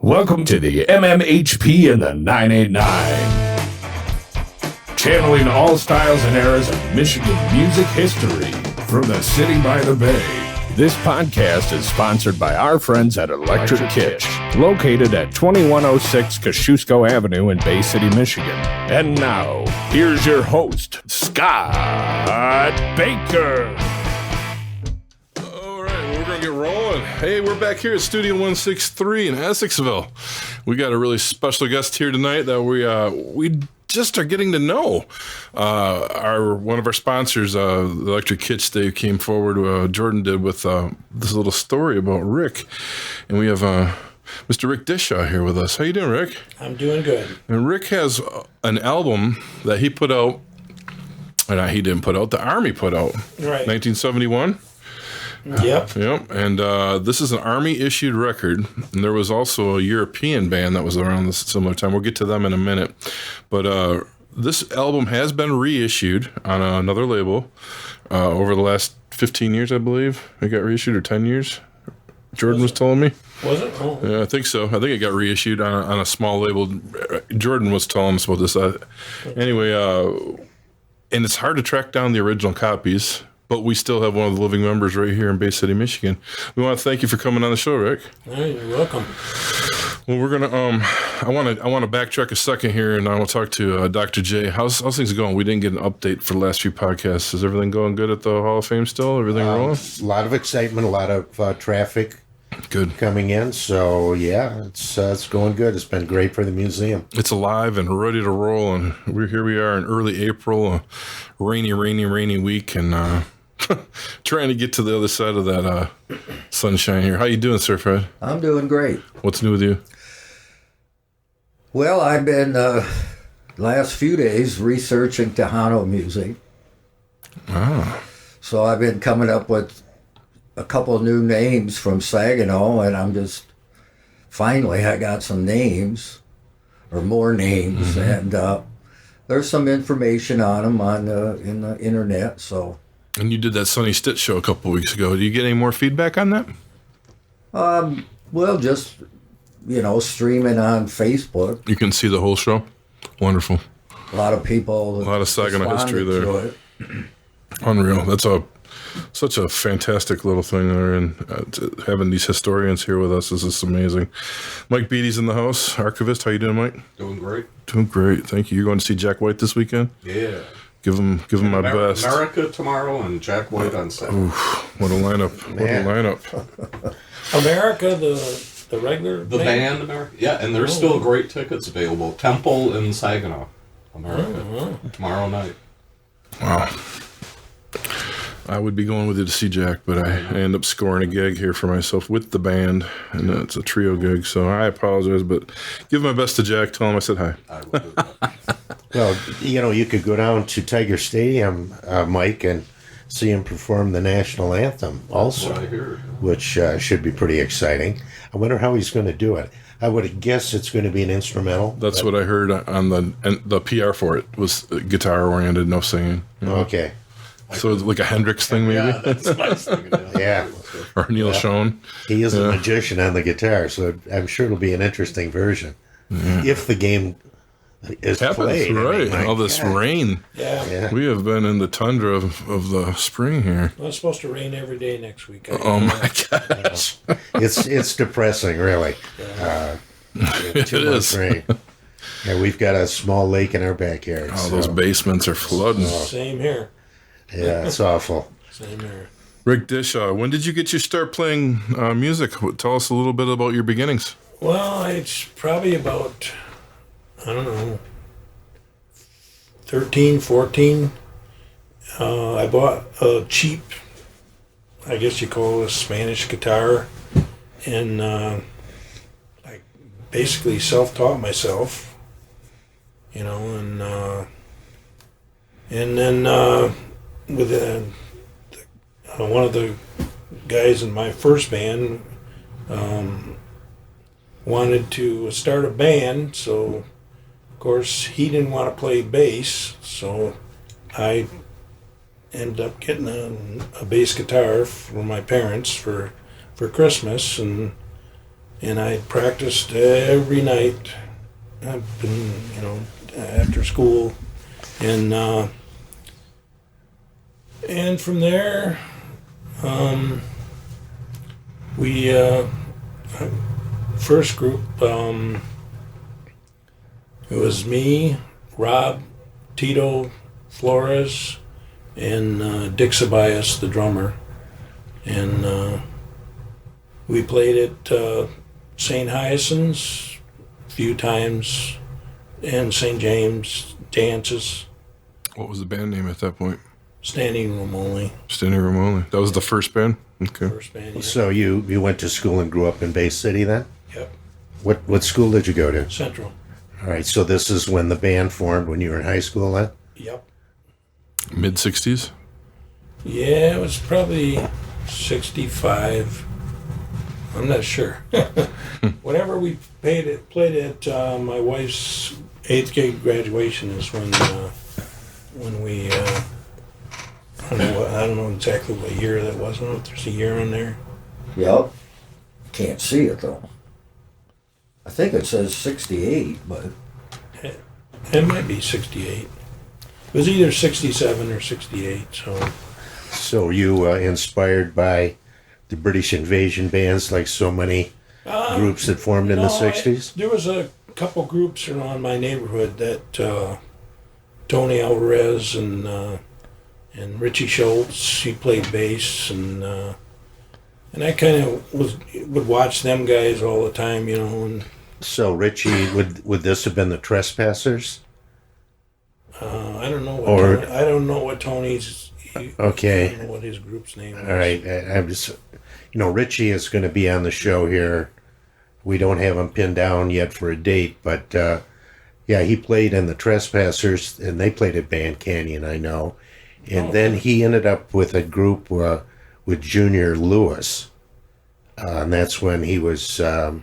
Welcome to the MMHP in the 989. Channeling all styles and eras of Michigan music history from the city by the bay. This podcast is sponsored by our friends at Electric Kitsch, located at 2106 Kosciuszko Avenue in Bay City, Michigan. And now, here's your host, Scott Baker. Get rolling. Hey, we're back here at Studio 163 in Essexville. We got a really special guest here tonight that we just are getting to know. One of our sponsors, Electric Kitsch, they came forward. Jordan did with this little story about Rick, and we have Mr. Rickey Dishaw here with us. How you doing, Rick? I'm doing good. And Rick has an album that he put out. He didn't put out. The Army put out. Right. 1971. Yep. Yep. And this is an Army-issued record. And there was also a European band that was around this similar time. We'll get to them in a minute. But this album has been reissued on another label over the last 15 years, I believe. It got reissued, or 10 years. Jordan was telling me. Was it? Oh. Yeah, I think so. I think it got reissued on a small label. Jordan was telling us about this. Anyway, and it's hard to track down the original copies. But we still have one of the living members right here in Bay City, Michigan. We want to thank you for coming on the show, Rick. Hey, you're welcome. Well, we're gonna. I want to backtrack a second here, and I will talk to Dr. J. How's things going? We didn't get an update for the last few podcasts. Is everything going good at the Hall of Fame still? Everything rolling? A lot of excitement, a lot of traffic. Good Coming in. So yeah, it's going good. It's been great for the museum. It's alive and ready to roll, and we are in early April, a rainy week, and. Trying to get to the other side of that sunshine here. How you doing, Sir Fred? I'm doing great. What's new with you? Well, I've been last few days researching Tejano music. Ah. So I've been coming up with a couple of new names from Saginaw, and I'm just finally I got some names or more names, and there's some information on them in the internet. So. And you did that Sonny Stitt show a couple weeks ago. Do you get any more feedback on that? Well, just, streaming on Facebook. You can see the whole show? Wonderful. A lot of people. A lot of Saginaw history there. Unreal. That's such a fantastic little thing there, and having these historians here with us is just amazing. Mike Beatty's in the house, archivist. How you doing, Mike? Doing great. Doing great. Thank you. You're going to see Jack White this weekend? Yeah. Give him my best. America tomorrow and Jack White on Saturday. Oof, what a lineup. What a lineup. America, the regular The band America. Yeah, and there's still great tickets available. Temple in Saginaw, America. Tomorrow night. Wow. I would be going with you to see Jack, but I end up scoring a gig here for myself with the band, and it's a trio gig, so I apologize, but give my best to Jack. Tell him I said hi. I will do that. Well, you could go down to Tiger Stadium, Mike, and see him perform the national anthem also, That's what I heard. which should be pretty exciting. I wonder how he's going to do it. I would guess it's going to be an instrumental. That's what I heard on the PR for it was guitar-oriented, no singing. Okay. So it's like a Hendrix thing, maybe? Yeah, that's what I was thinking. Yeah. Or Neil Schon. He is a magician on the guitar, so I'm sure it'll be an interesting version. If the game is Happens, played. right. My All this God. rain. Yeah. We have been in the tundra of the spring here. Well, it's supposed to rain every day next week. Oh, my gosh. It's depressing, really. It Too is. much rain. Yeah, we've got a small lake in our backyard. Oh, those basements are flooding. Same here. Yeah, it's awful. Same here. Rick Dishaw, when did you get your start playing music? Tell us a little bit about your beginnings. Well, it's probably about, 13, 14. I bought a cheap, I guess you call it a Spanish guitar, and I basically self-taught myself, and then with one of the guys in my first band wanted to start a band, so of course he didn't want to play bass, so I ended up getting a bass guitar for my parents for Christmas, and and I practiced every night. I've been, after school, and from there, we first group. It was me, Rob, Tito, Flores, and Dick Sabias, the drummer, and we played at St. Hyacinth's a few times, and St. James dances. What was the band name at that point? Standing room only. Standing Room Only. That was the first band? Okay. First band. Yeah. So you went to school and grew up in Bay City then? Yep. What school did you go to? Central. All right, so this is when the band formed, when you were in high school then? Yep. Mid 60s? Yeah, it was probably 65. I'm not sure. Whenever we played at my wife's 8th grade graduation is when we. I don't know exactly what year that was. I don't know if there's a year on there. Yep. Can't see it though. I think it says 68, but It might be 68. It was either 67 or 68. So were you inspired by the British invasion bands like so many groups that formed in the 60s? There was a couple groups around my neighborhood that Tony Alvarez and Richie Schultz, he played bass, and I kind of would watch them guys all the time, And So Richie, would this have been the Trespassers? I don't know. I don't know what Tony's. Okay. I don't know what his group's name was. All right, I'm just, Richie is going to be on the show here. We don't have him pinned down yet for a date, but yeah, he played in the Trespassers, and they played at Band Canyon, I know. And then he ended up with a group with Junior Lewis, and that's when he was, they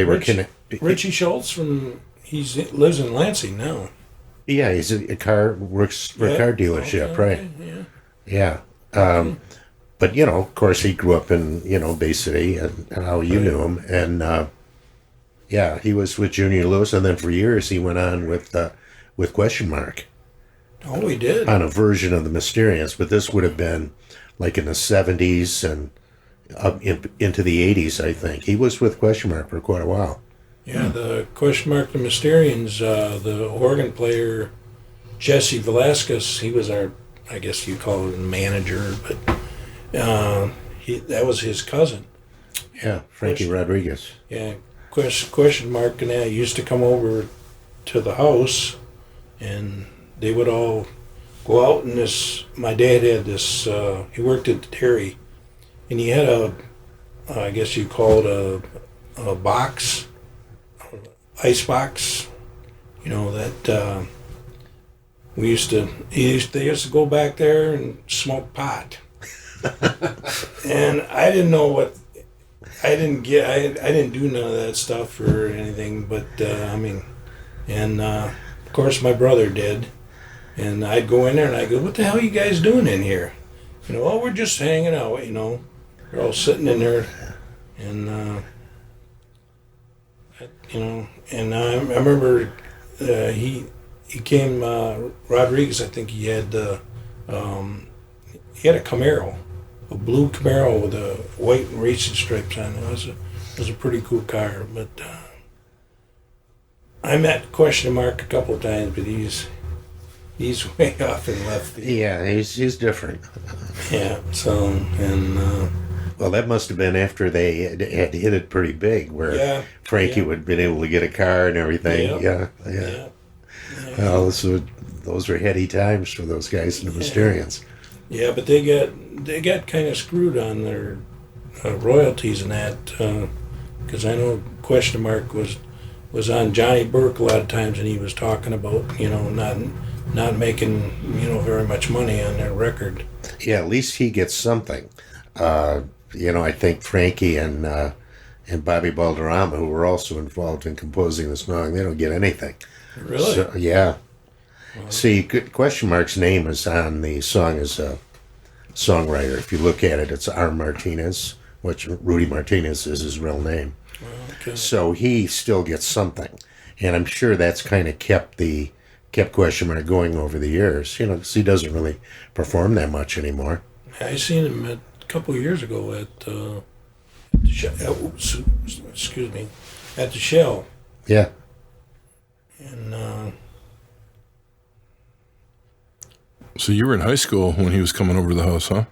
were connected. Richie Schultz lives in Lansing now. Yeah, he's works for a car dealership, right? Okay, yeah. Yeah. But, of course, he grew up in, Bay City, and how you knew him. And, yeah, he was with Junior Lewis, and then for years he went on with Question Mark. Oh, he did. On a version of the Mysterians, but this would have been like in the 70s and up into the 80s, I think. He was with Question Mark for quite a while. Yeah, the Question Mark, the Mysterians, the organ player, Jesse Velasquez, he was our, I guess you call it, manager, but that was his cousin. Yeah, Frankie Rodriguez. Yeah, Question Mark and I used to come over to the house, and they would all go out in this. My dad had this. He worked at the dairy, and he had I guess you call it a box, ice box. That we used to. They used to go back there and smoke pot, and I didn't know what. I didn't do none of that stuff or anything, but of course my brother did. And I'd go in there and I'd go, "What the hell are you guys doing in here?" "Oh, we're just hanging out, They're all sitting in there. And, and I remember he came, Rodriguez, I think he had a Camaro, a blue Camaro with a white and racing stripes on it. It was a pretty cool car. But I met Question Mark a couple of times, but he's way off in left field. Yeah, he's different. Yeah, so, and... well, that must have been after they had hit it pretty big, where Frankie would have been able to get a car and everything. Yeah. Well, those were heady times for those guys in the Mysterians. Yeah, but they got kind of screwed on their royalties and that, because I know Question Mark was on Johnny Burke a lot of times, and he was talking about, not making, very much money on their record. Yeah, at least he gets something. I think Frankie and Bobby Balderrama, who were also involved in composing the song, they don't get anything. Really? So, yeah. Wow. See, Question Mark's name is on the song as a songwriter. If you look at it, it's R. Martinez, which Rudy Martinez is his real name. Okay. So he still gets something, and I'm sure that's kind of kept Question Mark going over the years. You know, 'cause he doesn't really perform that much anymore. I seen him a couple of years ago at the excuse me, at the Shell, Yeah. and So you were in high school when he was coming over to the house, huh?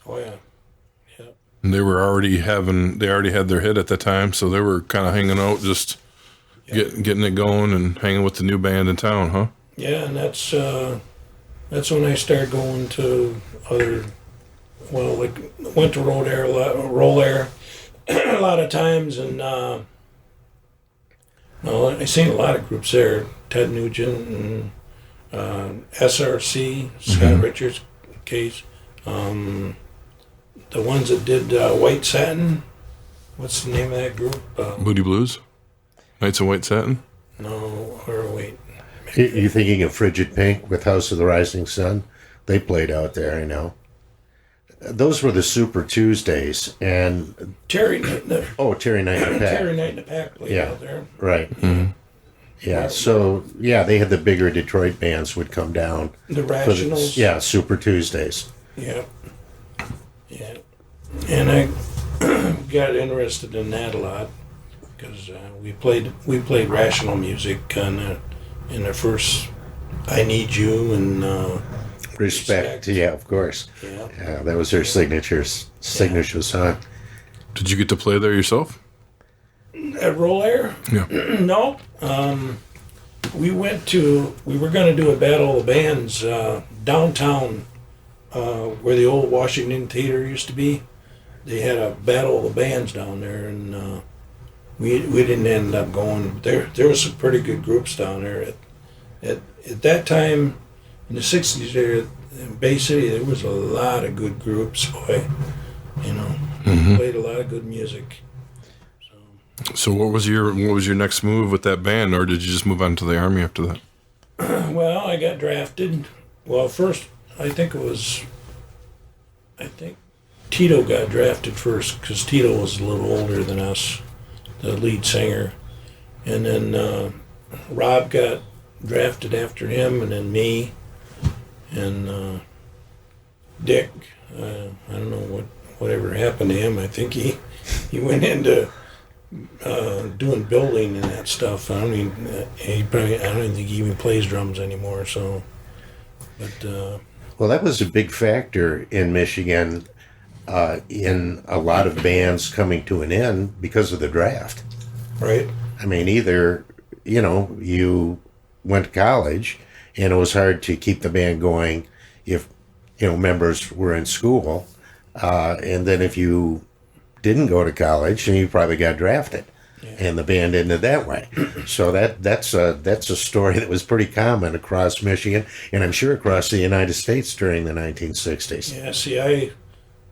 oh yeah, yeah. And they already had their hit at the time, so they were kind of hanging out, just getting it going and hanging with the new band in town, huh? Yeah, and that's when I started going to other, well, like went to Roll Air a lot of times, and well, I seen a lot of groups there. Ted Nugent and SRC, Scott Richards case, the ones that did White Satin. What's the name of that group? Moody Blues, Knights of White Satin. No, or wait. You thinking of Frigid Pink with House of the Rising Sun? They played out there, I know. Those were the Super Tuesdays, and Terry Terry Knight and the Pack. Terry Knight and the Pack played Yeah. out there. Right. Yeah. So they had the bigger Detroit bands would come down. The for the- Rationals. yeah, Super Tuesdays. Yeah. Yeah. And I got interested in that a lot because we played rational music in the first I Need You and Respect. Yeah, of course. yeah. Yeah, that was their signature song. Did you get to play there yourself? At Roll Air? Yeah. No. We were going to do a Battle of the Bands downtown where the old Washington Theater used to be. They had a Battle of the Bands down there, and we didn't end up going. There were some pretty good groups down there. At that time, in the 60s there in Bay City, there was a lot of good groups, boy. You know, played a lot of good music. So what was your next move with that band, or did you just move on to the Army after that? Well, I got drafted. Well, first, I think Tito got drafted first because Tito was a little older than us, the lead singer. And then Rob got drafted after him, and then me. And Dick, I don't know whatever happened to him. I think he went into doing building and that stuff. I don't even think he even plays drums anymore. So, but Well, that was a big factor in Michigan in a lot of bands coming to an end because of the draft. right, I mean, either, you went to college and it was hard to keep the band going if, members were in school. And then if you didn't go to college, then you probably got drafted. And the band ended that way. So that's a story that was pretty common across Michigan, and I'm sure across the United States during the 1960s. yeah. See,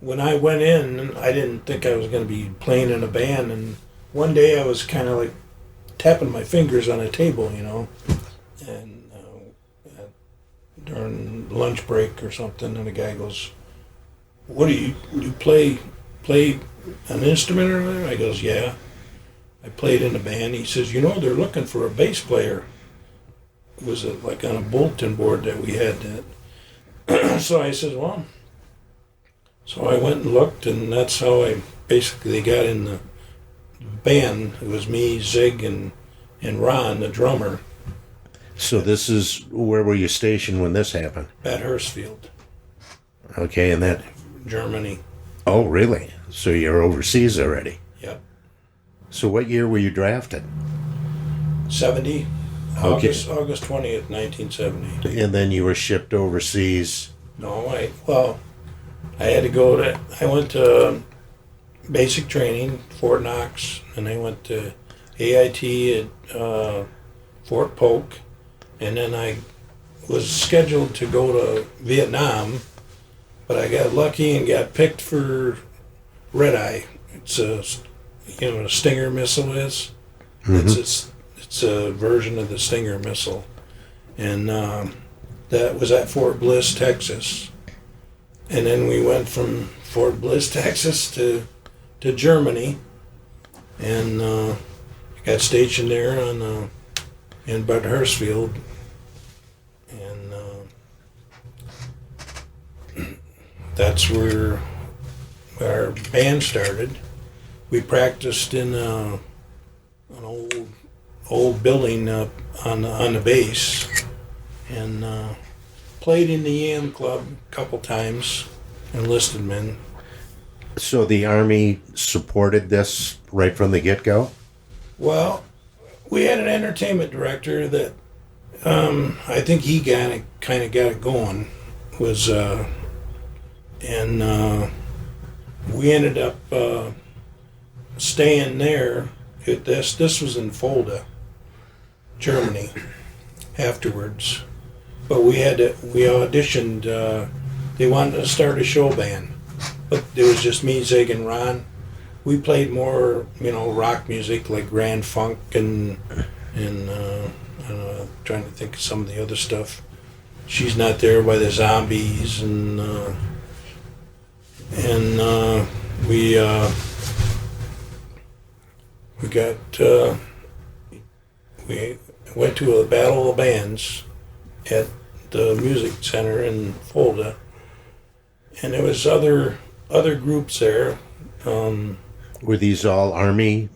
when I went in, I didn't think I was going to be playing in a band, and one day I was kind of like tapping my fingers on a table, and during lunch break or something, and the guy goes, "What do you play an instrument or anything?" I goes, "Yeah, I played in a band." He says, "They're looking for a bass player." It was like on a bulletin board that we had that. So I said, "Well," so I went and looked, and that's how I basically got in the band. It was me, Zig, and Ron, the drummer, So this is, where were you stationed when this happened? at Hurstveld, Okay, and that, Germany. oh, really? So you're overseas already. Yep. So what year were you drafted? 70. Okay. August 20th, 1970. And then you were shipped overseas. No, I had to I went to basic training, Fort Knox, and I went to AIT at Fort Polk, and then I was scheduled to go to Vietnam, but I got lucky and got picked for Red Eye. It's a Stinger missile is. It's a version of the Stinger missile, and that was at Fort Bliss, Texas. And then we went from Fort Bliss, Texas to to Germany, and got stationed there in Bad Hersfeld, and that's where our band started. We practiced in an old building up on the base, and played in the Yam Club a couple times, enlisted men. So the Army supported this right from the get-go? Well, we had an entertainment director that I think he kind of got it going. And we ended up staying there. This was in Fulda, Germany. Afterwards, but we auditioned. They wanted to start a show band, but it was just me, Zig, and Ron. We played more, rock music like Grand Funk and I don't know, trying to think of some of the other stuff. She's Not There by the Zombies, and we went to a battle of bands at the music center in Fulda, and there was other groups there. Were these all Army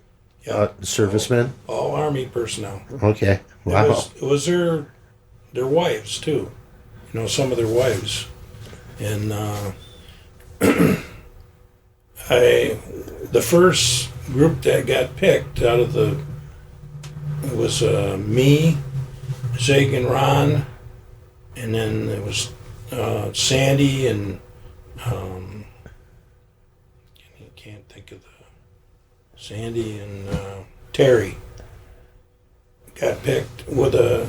servicemen? All Army personnel. Okay. Wow. It was their wives too. Some of their wives, and the first group that got picked out of it was me, Zig, and Ron, and then it was Sandy and I can't think of Sandy and Terry got picked with a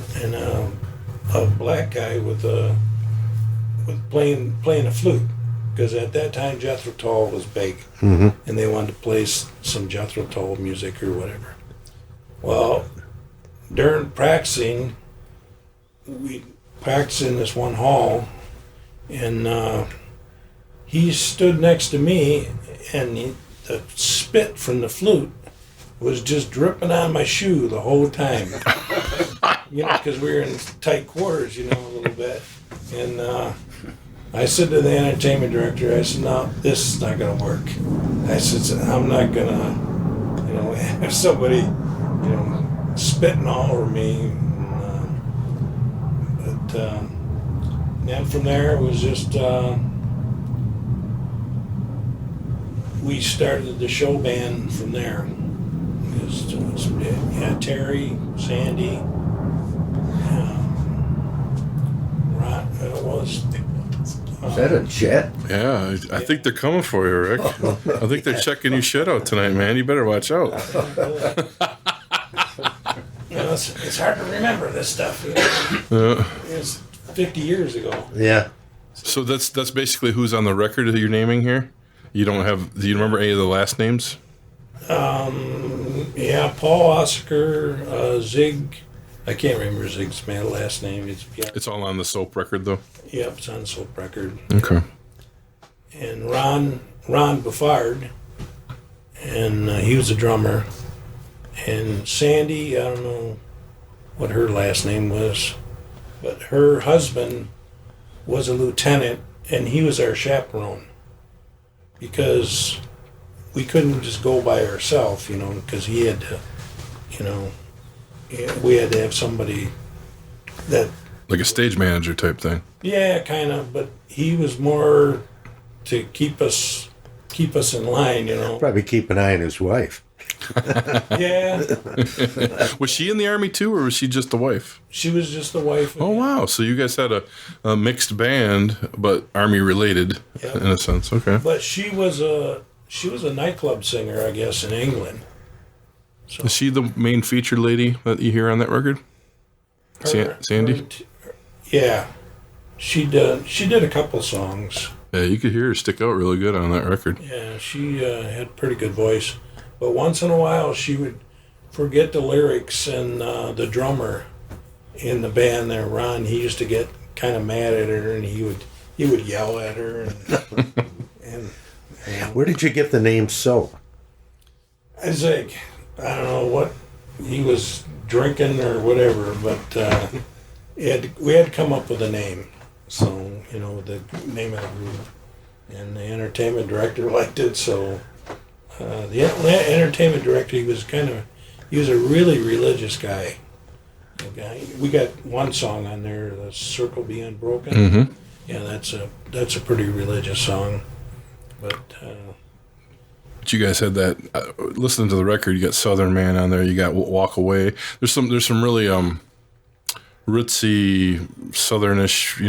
black guy with playing a flute, because at that time Jethro Tull was big, and they wanted to play some Jethro Tull music or whatever. Well, during practicing, we practiced in this one hall, and he stood next to me, and the spit from the flute was just dripping on my shoe the whole time. Because we were in tight quarters, a little bit. And I said to the entertainment director, I said, no, this is not going to work. I said, I'm not going to, have somebody, spitting all over me. But then from there, it was just, we started the show band from there. Terry, Sandy, Ron, Was that a jet? Yeah, I think they're coming for you, Rick. I think they're checking your shit out tonight, man. You better watch out. It's hard to remember this stuff. It's 50 years ago. Yeah. So that's basically who's on the record that you're naming here? Do you remember any of the last names? Yeah, Paul Oscar, Zig. I can't remember Zig's last name. It's all on the soap record, though? Yep, it's on the soap record. Okay. And Ron Buffard, and he was a drummer. And Sandy, I don't know what her last name was, but her husband was a lieutenant, and he was our chaperone, because we couldn't just go by ourselves, because he had to, we had to have somebody that... Like a stage manager type thing? Yeah, kind of, but he was more to keep us in line, Probably keep an eye on his wife. Yeah. Was she in the Army too, or was she just the wife? She was just the wife. Oh, wow. So you guys had a mixed band, but Army related, Yep. in a sense. Okay. But she was a nightclub singer, I guess, in England. So Is she the main featured lady that you hear on that record? Sandy? Yeah. She did a couple songs. Yeah, you could hear her stick out really good on that record. Yeah, she had a pretty good voice. But once in a while, she would forget the lyrics, and the drummer in the band there, Ron, he used to get kind of mad at her, and he would yell at her. And Where did you get the name Soap? It's like, I don't know what he was drinking or whatever, but we had to come up with a name. So, the name of the group. And the entertainment director liked it, so the entertainment director, he was a really religious guy. We got one song on there, "The Circle Be Unbroken." Mm-hmm. Yeah, that's a pretty religious song. But you guys had that. Listening to the record, you got Southern Man on there. You got Walk Away. There's some really ritzy, southernish,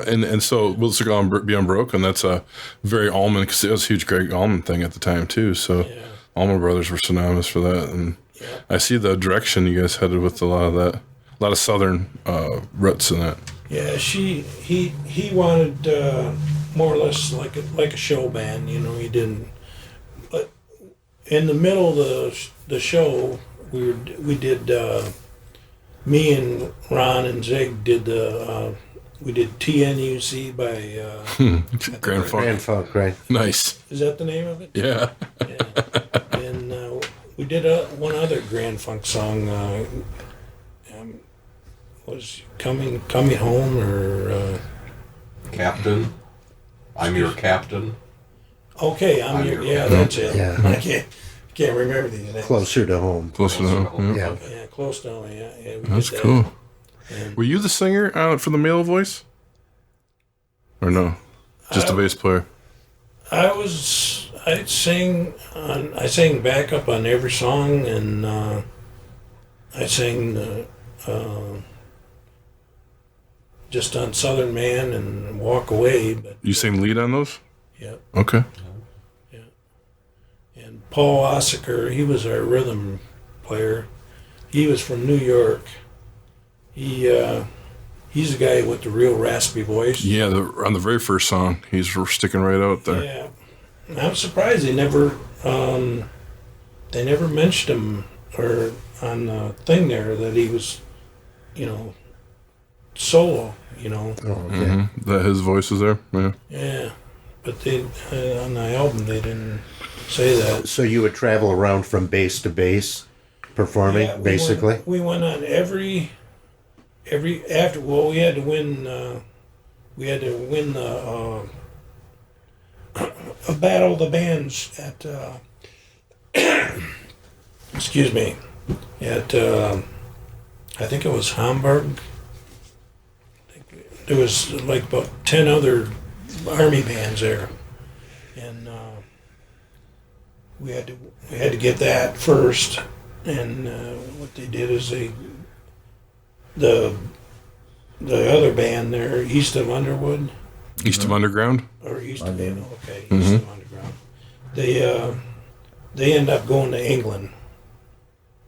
and so Will the Circle Be Unbroken. That's a very Allman, because it was a huge Greg Allman thing at the time too. So yeah. Allman Brothers were synonymous for that, and Yeah. I see the direction you guys headed with a lot of that, a lot of southern roots in that. Yeah, he wanted more or less like a show band, He didn't. But in the middle of the show, we did. Me and Ron and Zig did we did TNUC by Grand Funk. Grand Funk, right? Nice. Is that the name of it? Yeah. Yeah. And we did one other Grand Funk song. Was coming home or Captain. I'm your captain. okay? I'm your yeah, that's it. Yeah. I can't remember these names. Closer to home. Close enough. Yeah. Yeah. Yeah, close to home. Yeah, we That's did that. cool. And Were you the singer for the male voice? Or no? Just a bass player? I sang backup on every song, and I sang just on Southern Man and Walk Away. But You sang lead on those? yeah, Okay. and Paul Ossaker, he was our rhythm player. He was from New York. He's the guy with the real raspy voice. Yeah, on the very first song, he's sticking right out there. Yeah, and I'm surprised they never mentioned him or on the thing there that he was, solo. Oh, okay. Mm-hmm. That his voice is there? Yeah. Yeah, but they on the album they didn't say that. So you would travel around from base to base, performing, Yeah, basically? we went on every after. Well, we had to win. A battle of the bands at. Excuse me, at I think it was Hamburg. There was like about 10 other army bands there, and we had to get that first. And what they did is the other band there, East of Underwood, East of Underground? or East of Underwood. okay, East of Underground. They ended up going to England,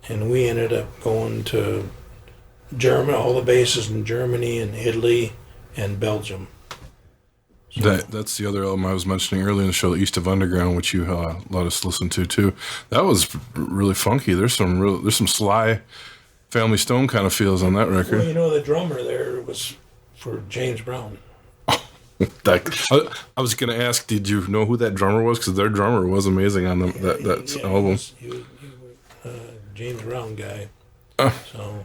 and we ended up going to Germany. All the bases in Germany and Italy and Belgium. That's the other album I was mentioning earlier in the show, East of Underground, which you let us listen to too. That was really funky. There's some Sly Family Stone kind of feels on that record. Well, the drummer there was for James Brown. I was going to ask, did you know who that drummer was? Because their drummer was amazing on that album. He was James Brown guy. So,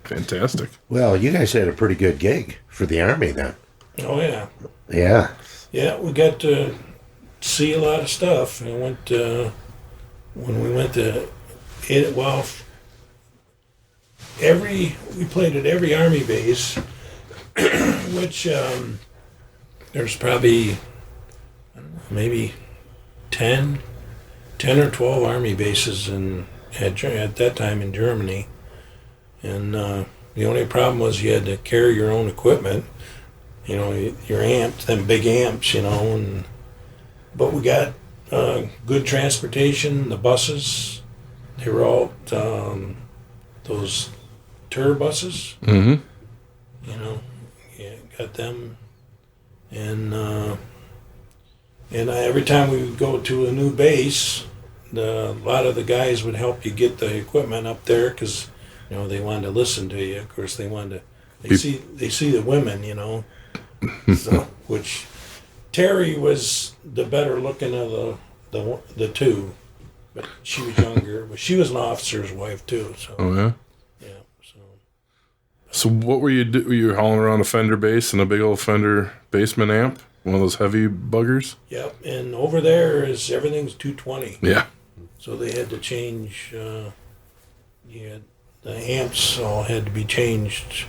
Fantastic. Well, you guys had a pretty good gig for the Army then. oh yeah. Yeah. Yeah, we got to see a lot of stuff. I went when we went to it. Well, we played at every army base, which there's probably I don't know, maybe 10 or 12 army bases at that time in Germany, and the only problem was you had to carry your own equipment. Your amps, them big amps, but we got good transportation. The buses, they were all those tour buses. Mm-hmm. Got them, and every time we would go to a new base, a lot of the guys would help you get the equipment up there because they wanted to listen to you. Of course, they wanted to. They see the women, So, which Terry was the better looking of the two. but she was younger. But she was an officer's wife too. So Oh yeah. yeah. So So what were you Were you hauling around a Fender bass and a big old Fender Bassman amp? One of those heavy buggers? yep. And over there is everything's 220. Yeah. So they had to change. Yeah, the amps all had to be changed.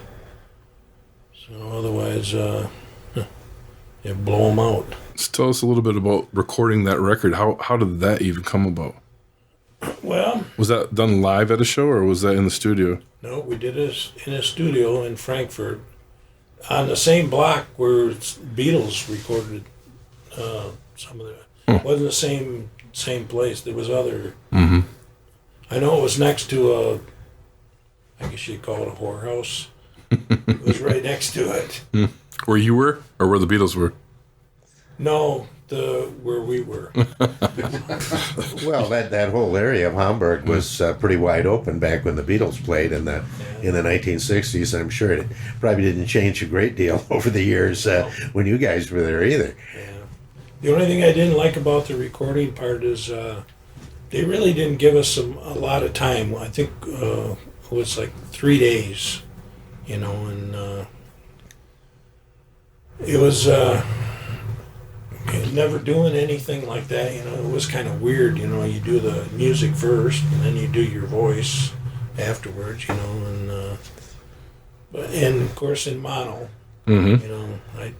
So otherwise, it'd blow them out. So tell us a little bit about recording that record. How did that even come about? Well, Was that done live at a show or was that in the studio? no, we did this in a studio in Frankfurt, on the same block where Beatles recorded some of the. It wasn't the same place. There was other. Mm-hmm. I know it was next to I guess you'd call it a whorehouse. It was right next to it. Where you were or where the Beatles were? No, where we were. Well, that whole area of Hamburg was pretty wide open back when the Beatles played in the 1960s. I'm sure it probably didn't change a great deal over the years when you guys were there either. Yeah. The only thing I didn't like about the recording part is they really didn't give us a lot of time. I think it was like 3 days, and it was never doing anything like that. It was kind of weird. You do the music first, and then you do your voice afterwards. And of course in mono. Mm-hmm. I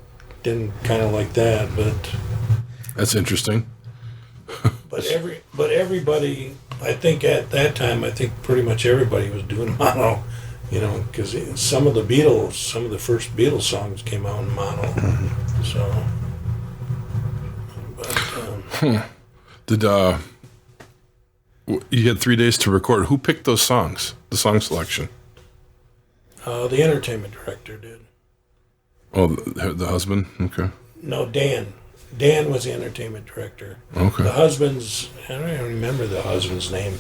didn't kind of like that, but. That's interesting. But everybody, I think at that time, pretty much everybody was doing mono, because some of the first Beatles songs came out in mono. So, but Did you had 3 days to record? Who picked those songs? The song selection? the entertainment director did. Oh, the husband. Okay. No, Dan. Dan was the entertainment director. Okay. The husband's, I don't even remember the husband's name.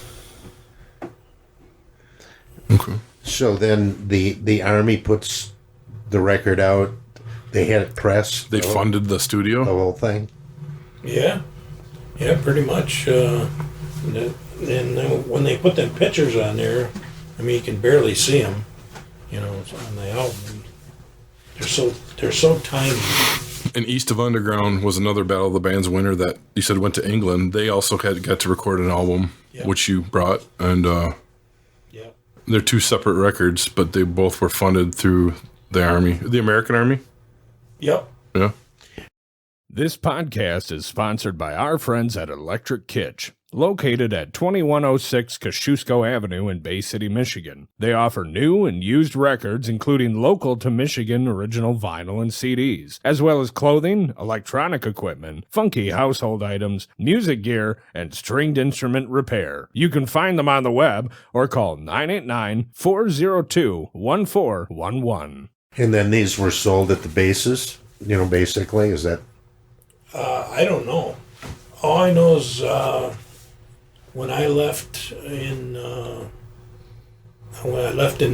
Okay. So then the Army puts the record out. They had it pressed. They funded the the studio. whole thing. Yeah, pretty much. And then when they put them pictures on there, I mean, you can barely see them. It's on the album. They're so tiny. And East of Underground was another Battle of the Bands winner that you said went to England. They also got to record an album, Yeah. which you brought, and Yeah. they're two separate records, but they both were funded through the Army, the American Army. Yep. Yeah. This podcast is sponsored by our friends at Electric Kitsch, located at 2106 Kosciuszko Avenue in Bay City, Michigan. They offer new and used records, including local to Michigan original vinyl and CDs, as well as clothing, electronic equipment, funky household items, music gear, and stringed instrument repair. You can find them on the web or call 989-402-1411. And then these were sold at the bases. Basically, is that? I don't know. All I know is when I left in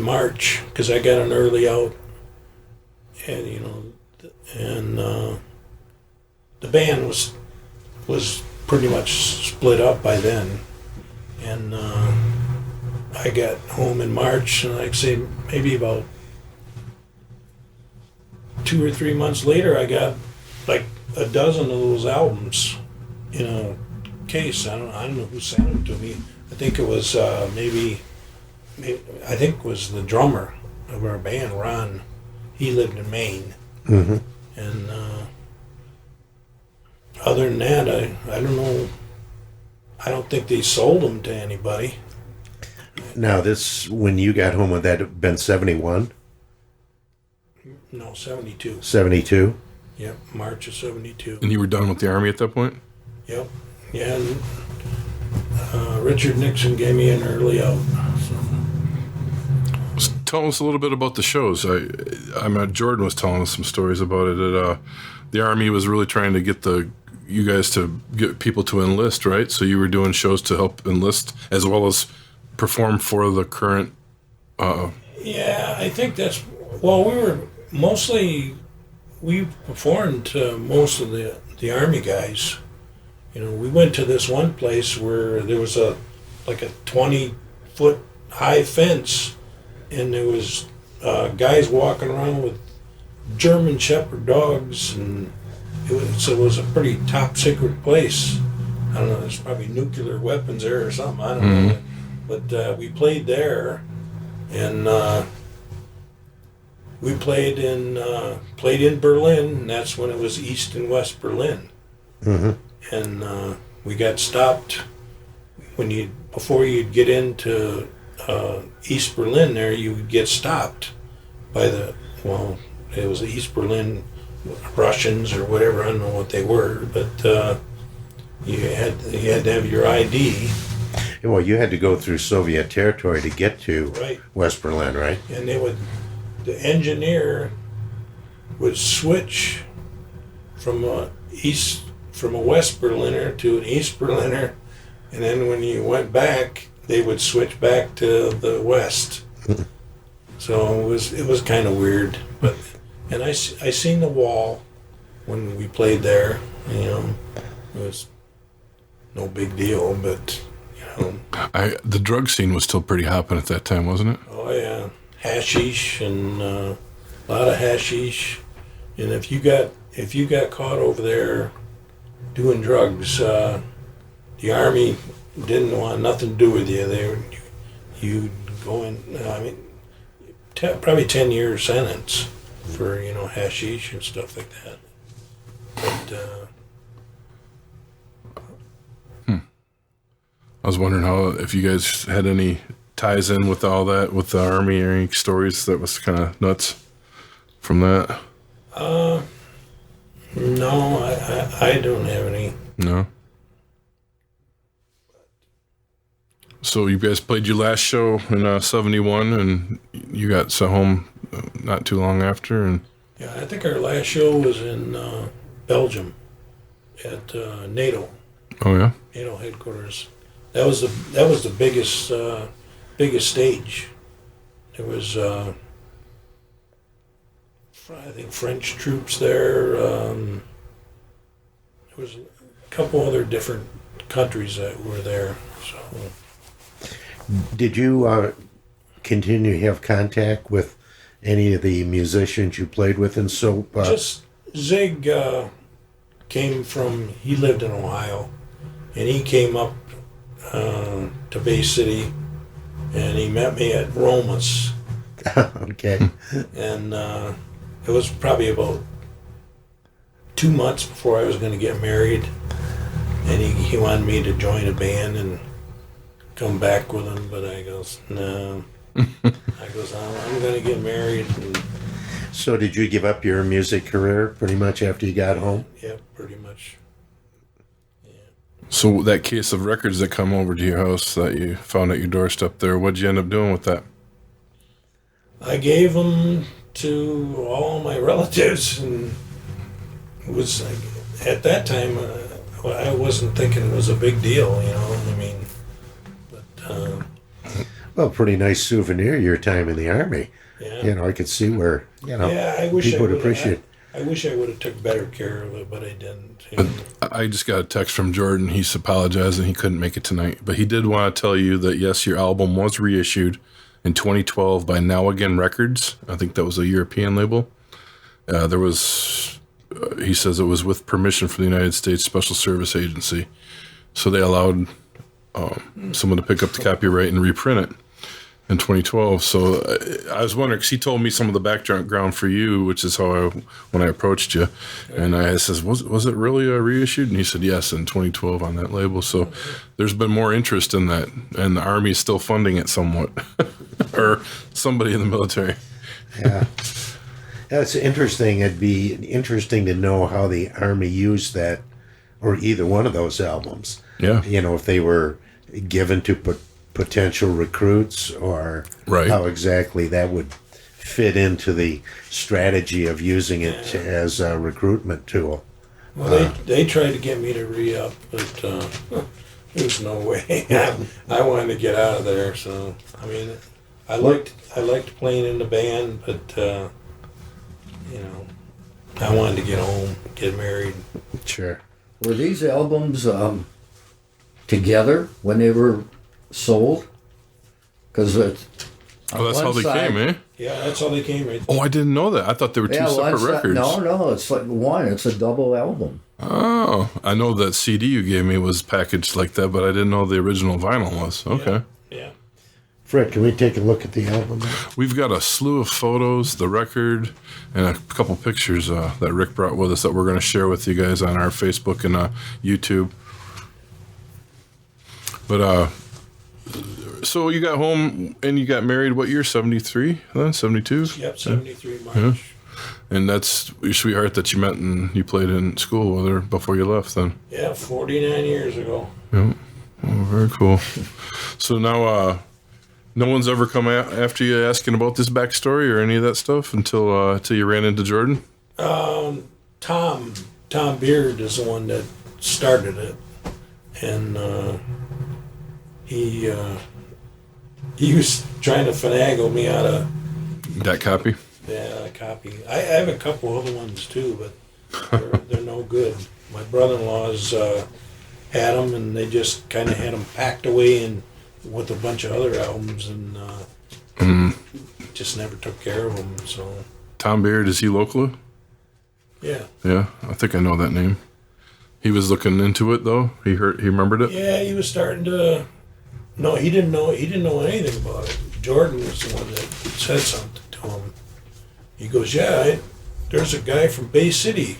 March, because I got an early out, and the band was pretty much split up by then, and I got home in March, and I'd say maybe about 2 or 3 months later, I got like a dozen of those albums in a case. I don't know who sent them to me. I think it was maybe I think it was the drummer of our band, Ron. He lived in Maine. Mm-hmm. And other than that, I don't know. I don't think they sold them to anybody. Now, this, when you got home, would that have been 71? No, 72. 72? Yep, March of 72. And you were done with the Army at that point? Yep. Yeah, and Richard Nixon gave me an early out. So. Tell us a little bit about the shows. Jordan was telling us some stories about it. The Army was really trying to get you guys to get people to enlist, right? So you were doing shows to help enlist as well as perform for the current. Yeah, I think that's. Well, we performed to most of the Army guys, we went to this one place where there was a 20-foot high fence, and there was guys walking around with German Shepherd dogs, and it was a pretty top secret place. I don't know, there's probably nuclear weapons there or something, I don't know. But we played there, and we played in Berlin, and that's when it was East and West Berlin. And we got stopped before you'd get into East Berlin there, you would get stopped by it was the East Berlin Russians or whatever, I don't know what they were, but you had to have your ID. Well, you had to go through Soviet territory to get to West Berlin, right? And the engineer would switch from a West Berliner to an East Berliner, and then when you went back, they would switch back to the West. So it was kind of weird, and I seen the wall when we played there. It was no big deal, but the drug scene was still pretty hopping at that time, wasn't it? Oh yeah, hashish and a lot of hashish, and if you got caught over there doing drugs, the Army didn't want nothing to do with you. You'd go in. Probably 10-year sentence for hashish and stuff like that. But I was wondering if you guys had any ties in with all that, with the Army, or any stories that was kind of nuts from that. No, I don't have any. No. So you guys played your last show in 71, and you got sent home not too long after. And yeah, I think our last show was in Belgium at NATO. Oh yeah. NATO headquarters. That was the biggest stage. There was I think French troops there. There was a couple other different countries that were there. So. Did you continue to have contact with any of the musicians you played with? And so just Zig he lived in Ohio, and he came up to Bay City, and he met me at Roma's. Okay. And it was probably about 2 months before I was going to get married, and he wanted me to join a band and come back with him, but I goes, no. I goes, I'm going to get married. And so did you give up your music career pretty much after you got home? Yeah, pretty much. Yeah. So that case of records that come over to your house that you found at your doorstep there, what'd you end up doing with that? I gave them to all my relatives, and it was at that time I wasn't thinking it was a big deal, Well, pretty nice souvenir, your time in the Army. Yeah. I could see where, I wish people would appreciate it. I wish I would have took better care of it, but I didn't. I just got a text from Jordan. He's apologizing he couldn't make it tonight, but he did want to tell you that, yes, your album was reissued in 2012 by Now Again Records. I think that was a European label. He says it was with permission from the United States Special Service Agency. So they allowed someone to pick up the copyright and reprint it in 2012. So I was wondering, because he told me some of the background for you, which is how when I approached you, and I says, was it really reissued? And he said, yes, in 2012 on that label. So there's been more interest in that, and the Army is still funding it somewhat, or somebody in the military. Yeah. That's interesting. It'd be interesting to know how the Army used that, or either one of those albums. Yeah. If they were given to potential recruits, or how exactly that would fit into the strategy of using it as a recruitment tool. Well, they tried to get me to re-up, but there's no way. I wanted to get out of there, so I liked playing in the band, but I wanted to get home, get married. Sure. Were these albums together when they were sold? Because Oh, that's how they came, eh? Yeah, that's how they came, right? Oh, I didn't know that. I thought they were two separate records. No, it's like one. It's a double album. Oh, I know that CD you gave me was packaged like that, but I didn't know the original vinyl was. Okay. Yeah. Fred, can we take a look at the album? We've got a slew of photos, the record, and a couple pictures that Rick brought with us that we're going to share with you guys on our Facebook and YouTube. But so you got home and you got married. What year? 73? Then 72. Yep, 73 March. Yeah. And that's your sweetheart that you met and you played in school with her before you left. Then. Yeah, 49 years ago. Yeah. Oh, very cool. So now, no one's ever come after you asking about this backstory or any of that stuff until you ran into Jordan? Tom Beard is the one that started it. And he was trying to finagle me out of that copy. Yeah, a copy. I have a couple other ones too, but they're no good. My brother-in-law's had them, and they just kind of had them packed away in with a bunch of other albums, and just never took care of them. So Tom Beard, is he local? yeah, Yeah, I think I know that name. He was looking into it though. He remembered it. yeah, he was starting to. No, he didn't know anything about it. Jordan was the one that said something to him. He goes, yeah, there's a guy from Bay City.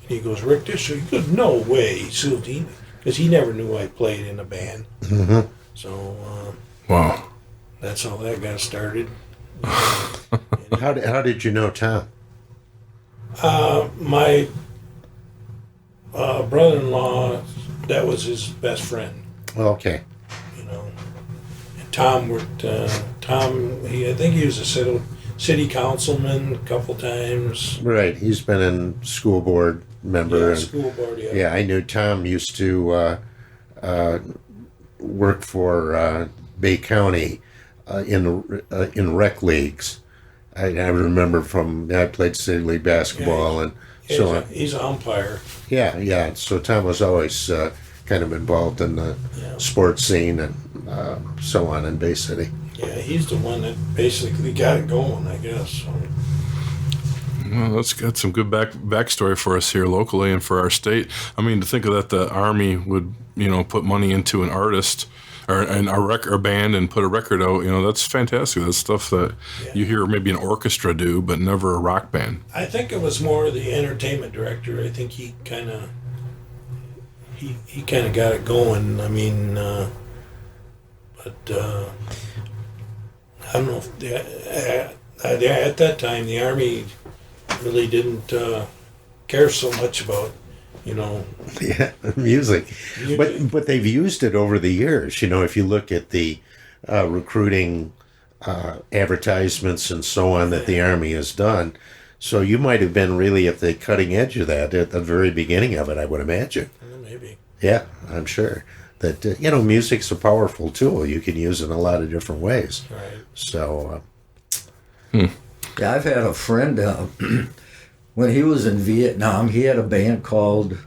And he goes, Rick Dishaw. He goes, no way. Because he never knew I played in a band. Mm-hmm. So Wow. that's how that got started. How did you know Tom? My brother-in-law, that was his best friend. Okay. You know, and Tom worked. I think he was a city councilman a couple times. Right. He's been in school board member. Yeah, school board. Yeah. Yeah, I knew Tom used to work for Bay County in rec leagues. I remember I played city league basketball and so on. He's an umpire. Yeah. So Tom was always kind of involved in the sports scene and so on in Bay City. Yeah, he's the one that basically got it going, I guess. So. Well, that's got some good backstory for us here locally and for our state. I mean, to think of that, the Army would, put money into an artist or a band and put a record out. That's fantastic. That's stuff that you hear maybe an orchestra do, but never a rock band. I think it was more the entertainment director. I think he kind of got it going. I mean, but I don't know if at that time the Army really didn't care so much about, Yeah, music. But they've used it over the years. If you look at the recruiting advertisements and so on that the Army has done, so you might have been really at the cutting edge of that at the very beginning of it, I would imagine. well, maybe. Yeah, I'm sure that music's a powerful tool. You can use it in a lot of different ways. Right. So. Yeah, I've had a friend, when he was in Vietnam, he had a band called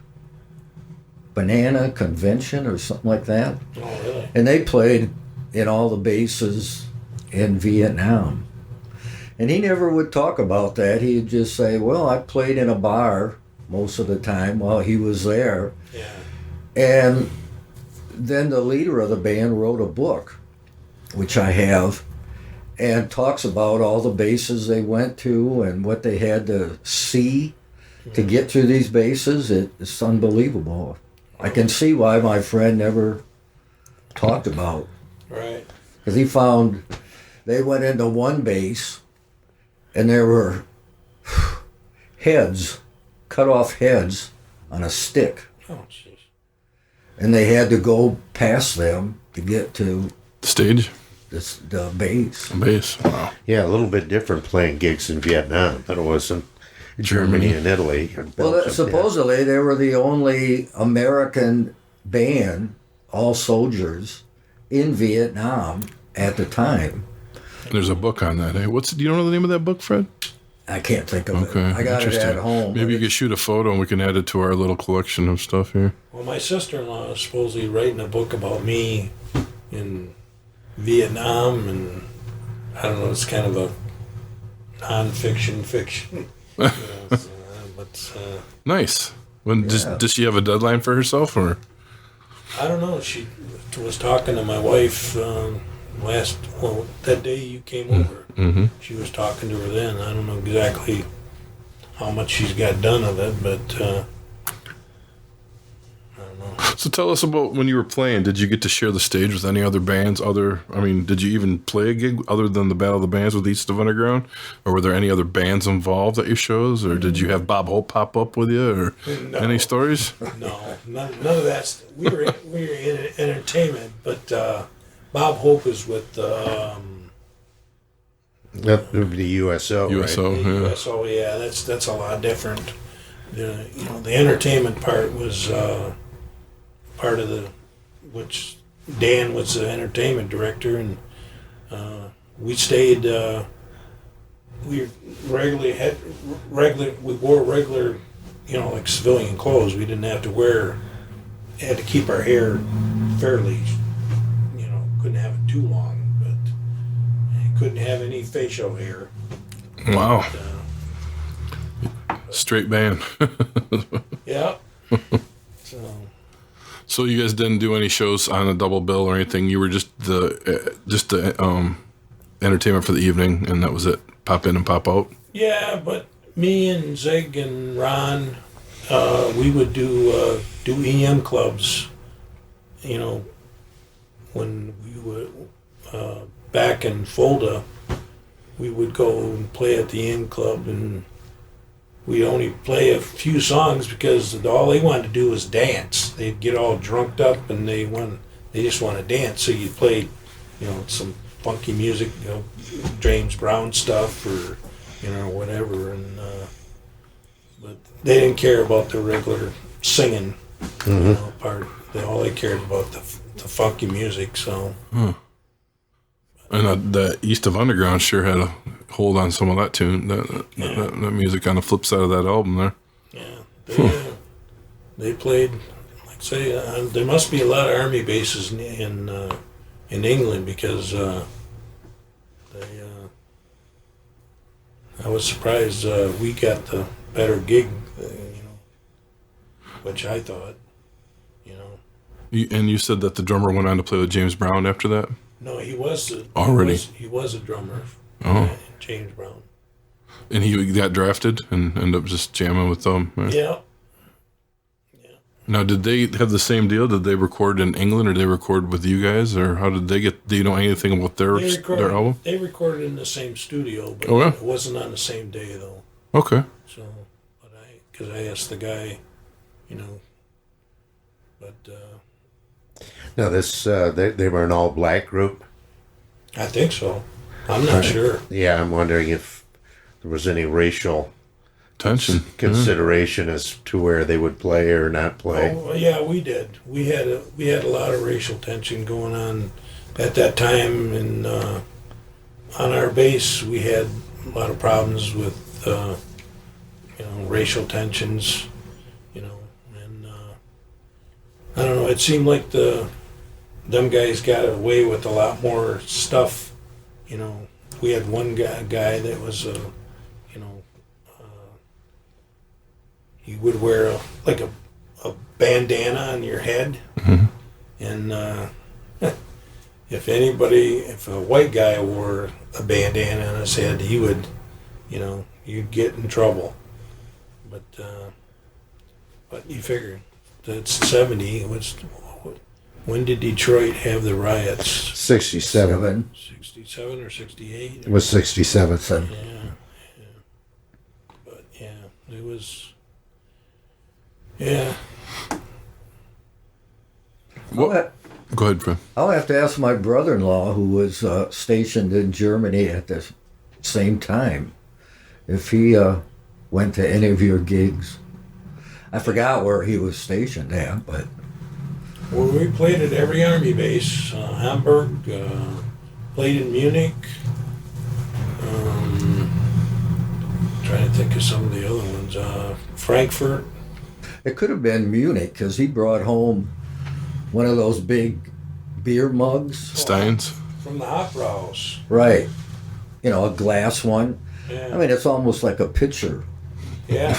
Banana Convention or something like that. Oh, really? And they played in all the bases in Vietnam. And he never would talk about that. He'd just say, well, I played in a bar most of the time while he was there. Yeah. And then the leader of the band wrote a book, which I have, and talks about all the bases they went to and what they had to see to get to these bases. It's unbelievable. I can see why my friend never talked about. Right. Because he found they went into one base and there were heads, cut off heads on a stick. Oh, jeez. And they had to go past them to get to The stage? the base. Bass. Wow. Yeah, a little bit different playing gigs in Vietnam than it was in Germany and Italy. And Well, Belgium, supposedly they were the only American band, all soldiers, in Vietnam at the time. There's a book on that. Hey, do you know the name of that book, Fred? I can't think of Okay, it. I got it interesting. at home. Maybe you could shoot a photo and we can add it to our little collection of stuff here. Well, my sister-in-law is supposedly writing a book about me in Vietnam, and I don't know, it's kind of a non-fiction fiction. You know, so, but Nice. When Yeah. does she have a deadline for herself, or? I don't know. She was talking to my wife that day you came over. Mm-hmm. She was talking to her then. I don't know exactly how much she's got done of it, but I don't know. So tell us about when you were playing. Did you get to share the stage with any other bands? Did you even play a gig other than the Battle of the Bands with East of Underground? Or were there any other bands involved at your shows? Or did you have Bob Hope pop up with you? Or No. any stories? No, none of that. We were in entertainment, but Bob Hope is with That would be the USO. USO, Right? the yeah. USO. Yeah, that's a lot different. The entertainment part was part of which Dan was the entertainment director, and we stayed. We wore regular, like civilian clothes. We didn't have to had to keep our hair fairly, couldn't have it too long, but couldn't have any facial hair. Wow. Uh, Straight band. yeah. So you guys didn't do any shows on a double bill or anything. You were just the entertainment for the evening, and that was it. Pop in and pop out. Yeah, but me and Zig and Ron, we would do EM clubs. When we would back in Fulda, we would go and play at the EM club, and we'd only play a few songs because all they wanted to do was dance. They'd get all drunked up, and they just want to dance. So you'd play, some funky music, James Brown stuff or whatever, and but they didn't care about the regular singing part. All they cared about the funky music. So And the East of Underground sure had a hold on some of that tune, that music on the flip side of that album there. yeah, they played. Like say, there must be a lot of army bases in England because I was surprised we got the better gig, which I thought, And you said that the drummer went on to play with James Brown after that? No, he was Already? He was a drummer. Oh. James Brown. And he got drafted and ended up just jamming with them? Right? Yeah. Now, did they have the same deal? Did they record in England, or did they record with you guys, or how did they get? Do you know anything about their album? They recorded in the same studio, but yeah? it wasn't on the same day though. Okay. So, because I asked the guy, but Now this they were an all black group. I think so. I'm not sure. Yeah, I'm wondering if there was any racial Tension. consideration as to where they would play or not play. Oh, yeah, we did. We had a lot of racial tension going on at that time, and on our base we had a lot of problems with racial tensions, and I don't know. It seemed like them guys got away with a lot more stuff. We had one guy that was he would wear a bandana on your head, and if a white guy wore a bandana on his head, he would, you'd get in trouble. But you figure that's 70. When did Detroit have the riots? 67. 67 or 68? It was 67. Yeah. But yeah, it was. Yeah. What? Go ahead, Fred. I'll have to ask my brother-in-law, who was stationed in Germany at the same time, if he went to any of your gigs. I forgot where he was stationed at, but... Well, we played at every army base. Hamburg, played in Munich. trying to think of some of the other ones. Frankfurt. It could have been Munich because he brought home one of those big beer mugs. Steins. From the Opera House. Right. You know, a glass one. Yeah. I mean, it's almost like a pitcher. Yeah.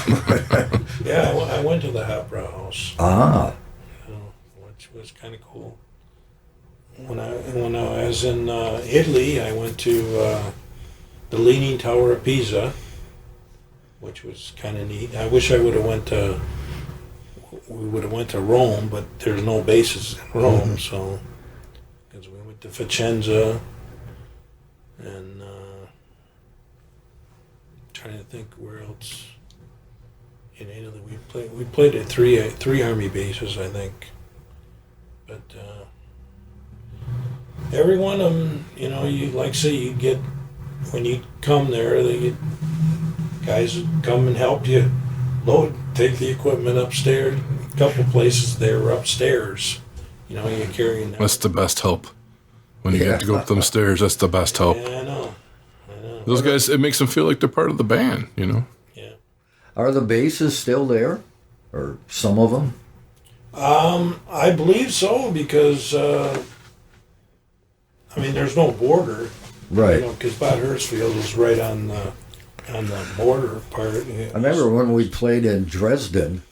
Yeah, I went to the Opera House. Ah. Which was kind of cool. When I was in Italy, I went to the Leaning Tower of Pisa, which was kind of neat. I wish we would have went to Rome, but there's no bases in Rome, so because we went to Vicenza, and trying to think where else in Italy we played at three army bases, I think, but every one of them, you know, you like say you get when you come there, they get guys that come and help you take the equipment upstairs. A couple places they were upstairs. You know, you're carrying that. That's the best help. When you get to go up them stairs, that's the best help. Yeah, I know. Those guys, it makes them feel like they're part of the band, you know? Yeah. Are the bases still there? Or some of them? I believe so because, I mean, there's no border. Right. You know, because Bad Hersfield is right on the border part. I remember when we played in Dresden,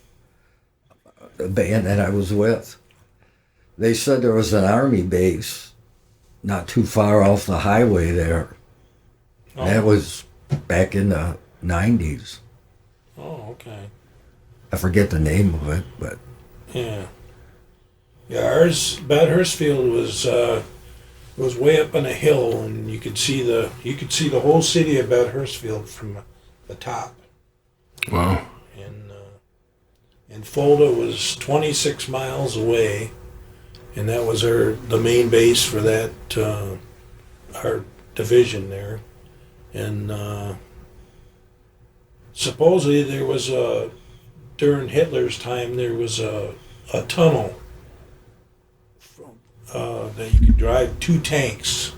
the band that I was with, they said there was an army base not too far off the highway there. Oh. That was back in the 90s. Oh, okay. I forget the name of it, but Yeah. Yeah, Bad Hersfield was way up on a hill, and you could see the whole city of Bad Hersfield from the top. Wow. And Fulda was 26 miles away, and that was the main base for that our division there. And supposedly there was during Hitler's time there was a tunnel that you could drive 2 tanks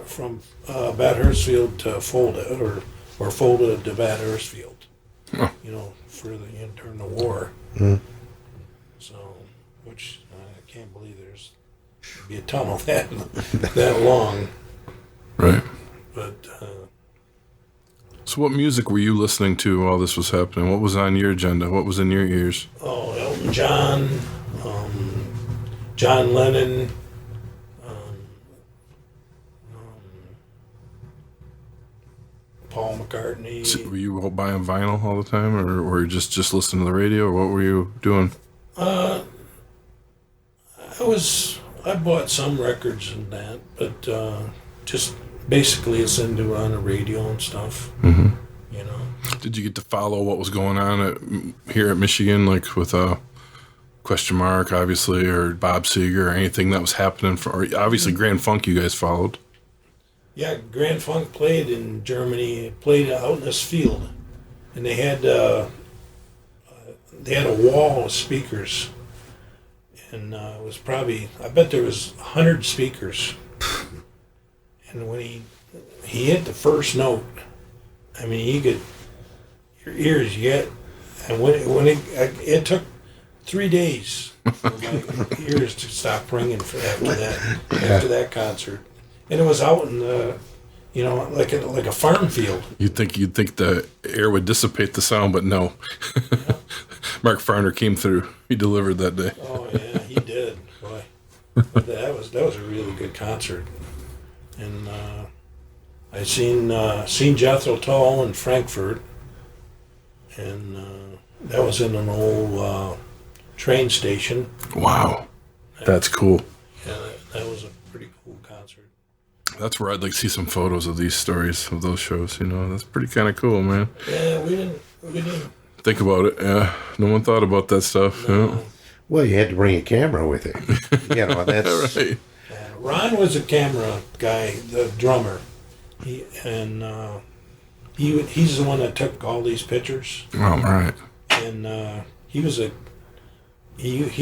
from Bad Hersfield to Fulda, or Fulda to Bad Hersfield. Huh. You know, during the war. Mm. So, which I can't believe there's be a tunnel that long. Right. But So what music were you listening to while this was happening? What was on your agenda? What was in your ears? Elton John, John Lennon, Paul McCartney. So were you all buying vinyl all the time, or were you just listening to the radio, or what were you doing? I bought some records and that, but just basically listened to it on the radio and stuff. Mm-hmm. You know. Did you get to follow what was going on here at Michigan, like with Question Mark, obviously, or Bob Seger, or anything that was happening? Or obviously Grand Funk you guys followed. Yeah, Grand Funk played in Germany. Played out in this field, and they had a wall of speakers, and it was probably, I bet there was 100 speakers. And when he hit the first note, I mean, your ears get, and when it took 3 days for my ears to stop ringing after that concert. And it was out in the, you know, like a farm field. You'd think the air would dissipate the sound, but no. Yeah. Mark Farner came through. He delivered that day. Oh yeah, he did. Boy, but that was a really good concert. And I seen Jethro Tull in Frankfurt, and that was in an old train station. Wow, that's cool. Yeah, that was a pretty cool concert. That's where I'd like to see some photos of these stories, of those shows, you know. That's pretty kind of cool, man. Yeah, we didn't think about it. Yeah, no one thought about that stuff. No. Yeah. Well, you had to bring a camera with it. You know, that's Right. Ron was a camera guy, the drummer. He's the one that took all these pictures, Oh, right. and he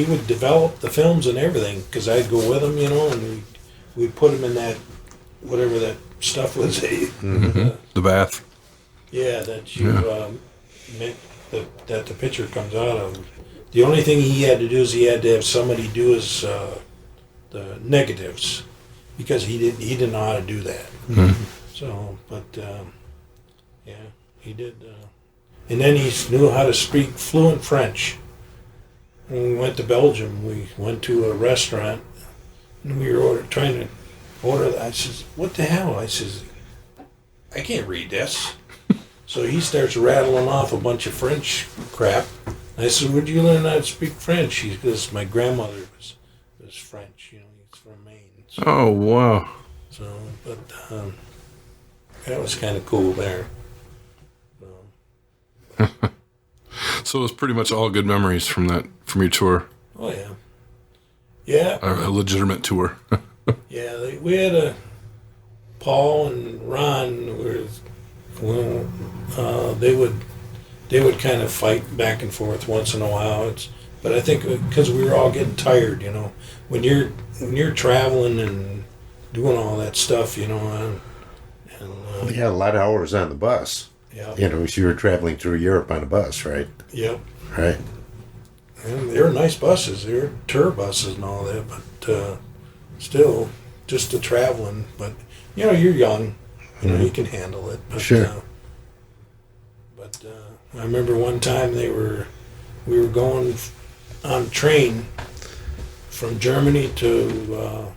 would develop the films and everything, because I'd go with him, you know, and we'd put him in that whatever that stuff was. The bath. Yeah, that you make that the picture comes out of. The only thing he had to do is he had to have somebody do his the negatives, because he didn't know how to do that. Mm-hmm. So, but yeah, he did. And then he knew how to speak fluent French. When we went to Belgium, we went to a restaurant, and we were trying to order. I says, "What the hell?" I says, "I can't read this." So he starts rattling off a bunch of French crap. I said, "Where'd you learn how to speak French?" He goes, "My grandmother was French. You know, he's from Maine." So, Oh, wow. but that was kind of cool there. So it was pretty much all good memories from your tour. Oh yeah, yeah, A legitimate tour. yeah. We had Paul and Ron they would kind of fight back and forth once in a while. But I think because we were all getting tired, you know, when you're traveling and doing all that stuff, you know, We had a lot of hours on the bus. yeah, You know, you were traveling through Europe on a bus, right? yep. Right. And they were nice buses. They were tour buses and all that, but still, just the traveling. But you know, you're young, you know, you can handle it. But, Sure. But I remember one time we were going on a train from Germany to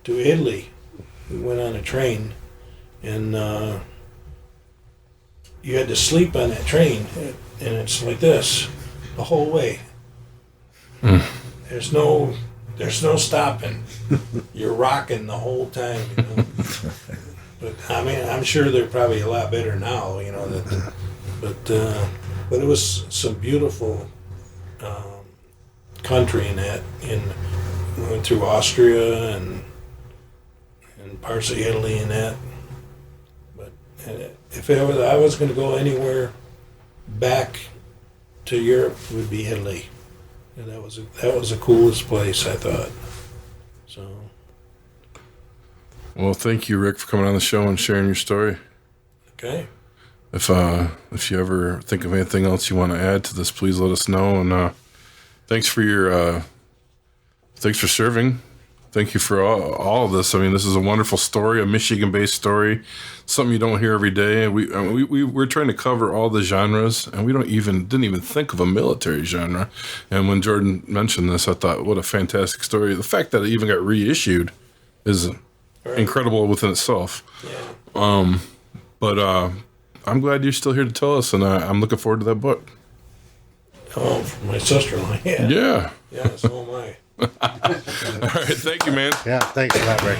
Italy. We went on a train, and you had to sleep on that train, and it's like this the whole way. There's no stopping. You're rocking the whole time, you know. But I mean, I'm sure they're probably a lot better now, you know. But it was some beautiful country in that. We went through Austria and parts of Italy and that. But if I was going to go anywhere back to Europe, it would be Italy. And that was the coolest place, I thought. So. Well, thank you, Rick, for coming on the show and sharing your story. Okay. If you ever think of anything else you want to add to this, please let us know. And thanks for serving. Thank you for all of this. I mean, this is a wonderful story, a Michigan-based story, something you don't hear every day. We're trying to cover all the genres, and we didn't even think of a military genre. And when Jordan mentioned this, I thought, what a fantastic story. The fact that it even got reissued is incredible within itself. Yeah. But I'm glad you're still here to tell us, and I'm looking forward to that book. Oh, for my sister-in-law. Yeah. Yeah. Yeah, so am I. All right. Thank you, man. Yeah, thanks a lot, Rick.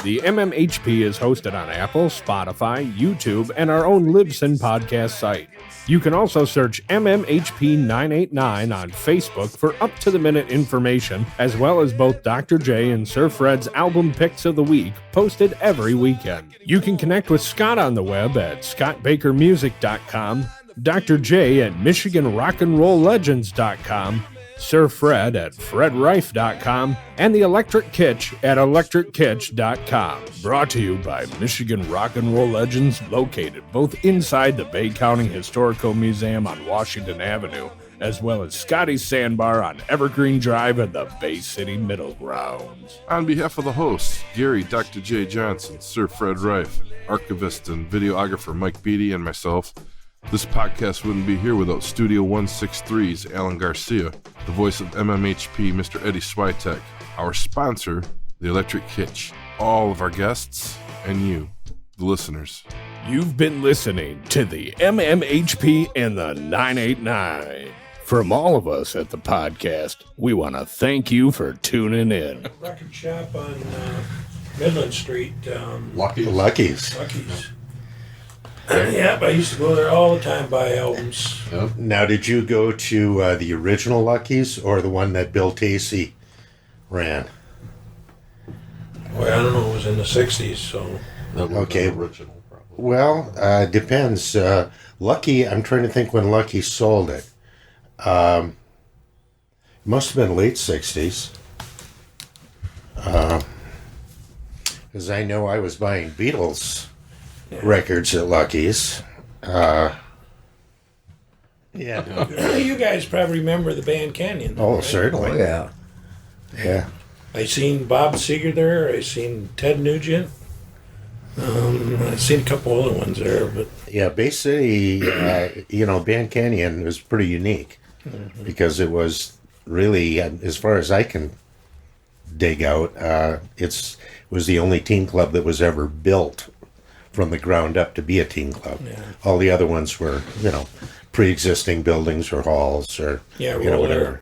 The MMHP is hosted on Apple, Spotify, YouTube, and our own Libsyn podcast site. You can also search MMHP989 on Facebook for up-to-the-minute information, as well as both Dr. J and Sir Fred's album picks of the week, posted every weekend. You can connect with Scott on the web at scottbakermusic.com, Dr. J at michiganrockandrolllegends.com, Sir Fred at fredrife.com, and the Electric Kitsch at electrickitch.com. Brought to you by Michigan Rock and Roll Legends, located both inside the Bay County Historical Museum on Washington Avenue, as well as Scotty's Sandbar on Evergreen Drive at the Bay City Middle Grounds. On behalf of the hosts, Gary, Dr. J. Johnson, Sir Fred Rife, archivist and videographer Mike Beatty, and myself, this podcast wouldn't be here without Studio 163's Alan Garcia, the voice of MMHP, Mr. Eddie Switek, our sponsor, the Electric Kitsch, all of our guests, and you, the listeners. You've been listening to the MMHP and the 989. From all of us at the podcast, we want to thank you for tuning in. Record shop on Midland Street. Lucky's. Lucky's. Yeah, I used to go there all the time, buy albums. Yep. Now, did you go to the original Lucky's or the one that Bill Tacey ran? Well, I don't know, it was in the 60s, so. That was Okay. the original, probably. Well, depends. Lucky, I'm trying to think when Lucky sold it. Must have been late 60s. Because I know I was buying Beatles records at Lucky's. Yeah. You guys probably remember the band Canyon. Oh, right? certainly. Oh, yeah. Yeah. I seen Bob Seger there. I seen Ted Nugent. I seen a couple other ones there, but Yeah, Bay City, Band Canyon was pretty unique because it was really, as far as I can dig out, it was the only teen club that was ever built from the ground up to be a teen club. Yeah. All the other ones were, pre-existing buildings or halls or, yeah, whatever.